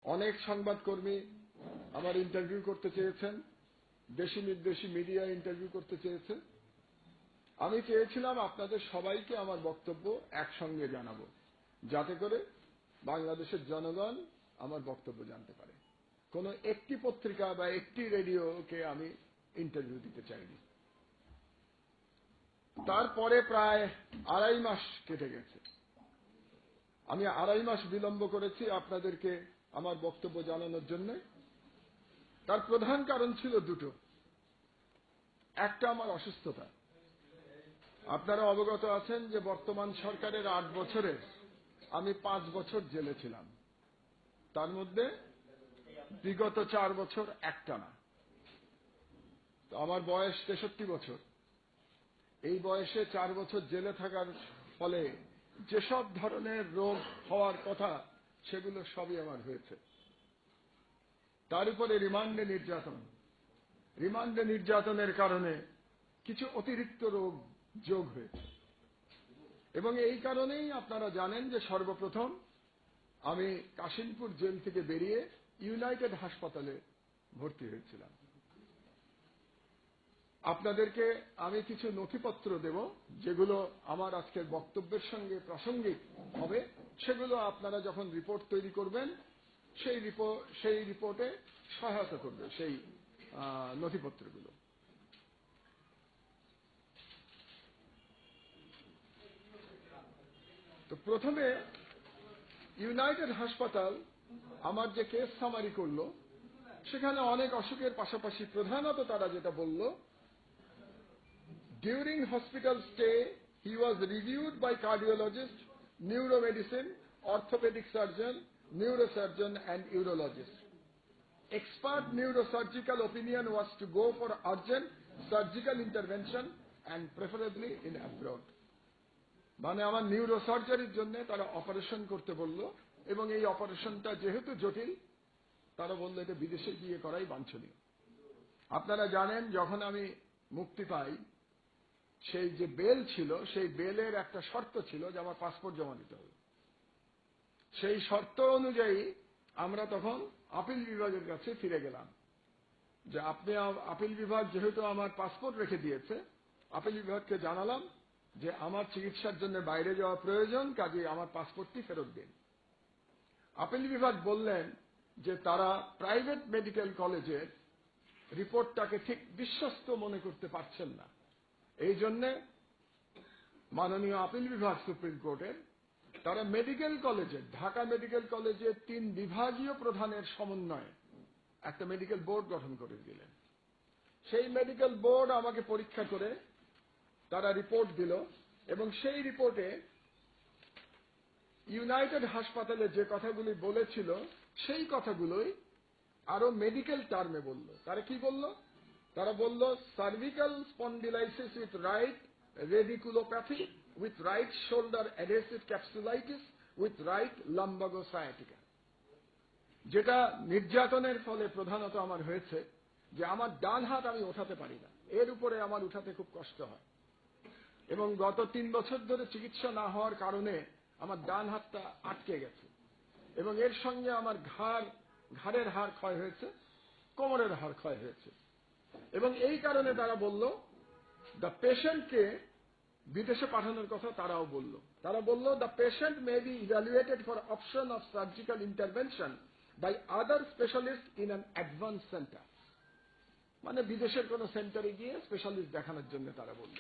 অনেক সংবাদকর্মী আমার ইন্টারভিউ করতে চেয়েছেন, দেশি বিদেশি মিডিয়া ইন্টারভিউ করতে চেয়েছে। আমি চেয়েছিলাম আপনাদের সবাইকে আমার বক্তব্য একসঙ্গে জানাবো, যাতে করে বাংলাদেশের জনগণ আমার বক্তব্য জানতে পারে। কোনো একটি পত্রিকা বা একটি রেডিওকে আমি ইন্টারভিউ দিতে চাইনি। তারপরে প্রায় 2.5 মাস কেটে গেছে। আমি 2.5 মাস বিলম্ব করেছি আপনাদেরকে আমার বক্তব্য জানানোর জন্য। তার প্রধান কারণ ছিল দুটো। একটা আমার অসুস্থতা। আপনারা অবগত আছেন যে বর্তমান সরকারের 8 বছরে আমি 5 বছর জেলে ছিলাম। তার মধ্যে বিগত 4 বছর একটানা। তো আমার বয়স 63 বছর। এই বয়সে 4 বছর জেলে থাকার ফলে যেসব ধরনের রোগ হওয়ার কথা সেগুলো সবই আমার হয়েছে। তার উপরে রিমান্ডে নির্যাতনের কারণে কিছু অতিরিক্ত রোগ যোগ হয়েছে। এবং এই কারণেই আপনারা জানেন যে সর্বপ্রথম আমি কাশিমপুর জেল থেকে বেরিয়ে ইউনাইটেড হাসপাতালে ভর্তি হয়েছিলাম। আপনাদেরকে আমি কিছু নথিপত্র দেব, যেগুলো আমার আজকের বক্তব্যের সঙ্গে প্রাসঙ্গিক হবে। সেগুলো আপনারা যখন রিপোর্ট তৈরি করবেন সেই রিপোর্টে সহায়তা করবে সেই নথিপত্রগুলো। তো প্রথমে ইউনাইটেড হাসপাতাল আমার যে কেস সামারি করলো, সেখানে অনেক অসুখের পাশাপাশি প্রধানত তারা যেটা বলল, during hospital stay he was reviewed by cardiologist, neuromedicine, orthopedic surgeon, neurosurgeon and urologist. Expert neurosurgical opinion was to go for urgent surgical intervention and preferably in abroad. মানে আমার নিউরোসার্জারির জন্য তারা অপারেশন করতে বলল, এবং এই অপারেশনটা যেহেতু জটিল, তারা বলল এটা বিদেশে গিয়ে করাই বাঞ্ছনীয়। আপনারা জানেন যখন আমি মুক্তি পাই, সেই যে বেল ছিল, সেই বেলের একটা শর্ত ছিল যে আমার পাসপোর্ট জমা দিতে হবে। সেই শর্ত অনুযায়ী আমরা তখন আপিল বিভাগের কাছে ফিরে গেলাম যে আপিল বিভাগ যেহেতু আমার পাসপোর্ট রেখে দিয়েছে, আপিল বিভাগকে জানালাম যে আমার চিকিৎসার জন্য বাইরে যাওয়া প্রয়োজন, কাজেই আমার পাসপোর্টটি ফেরত দিন। আপিল বিভাগ বললেন যে তারা প্রাইভেট মেডিকেল কলেজের রিপোর্টটাকে ঠিক বিশ্বস্ত মনে করতে পারছেন না। এই জন্যে মাননীয় আপিল বিভাগ সুপ্রিম কোর্টের, তারা মেডিকেল কলেজে, ঢাকা মেডিকেল কলেজে 3 বিভাগীয় প্রধানের সমন্বয়ে একটা মেডিকেল বোর্ড গঠন করে দিলেন। সেই মেডিকেল বোর্ড আমাকে পরীক্ষা করে তারা রিপোর্ট দিল, এবং সেই রিপোর্টে ইউনাইটেড হাসপাতালে যে কথাগুলি বলেছিল সেই কথাগুলোই আরো মেডিকেল টার্মে বলল। তারা কি বলল? তারা বলল cervical spondylosis with right radiculopathy with right shoulder adhesive capsulitis with right lumbago sciatica. যেটা নির্যাতনের ফলে প্রধানত আমার হয়েছে যে আমার ডান হাত আমি ওঠাতে পারি না, এর উপরে আমার উঠাতে খুব কষ্ট হয়, এবং গত 3 বছর ধরে চিকিৎসা না হওয়ার কারণে আমার ডান হাতটা আটকে গেছে, এবং এর সঙ্গে আমার ঘাড়ের হাড় ক্ষয় হয়েছে, কোমরের হাড় ক্ষয় হয়েছে। এবং এই কারণে তারা বলল দ্য পেশেন্টকে বিদেশে পাঠানোর কথা তারাও বলল। তারা বলল the patient may be evaluated for option of surgical intervention by other specialist in an advance centre. মানে বিদেশের কোন সেন্টারে গিয়ে স্পেশালিস্ট দেখানোর জন্য তারা বলল।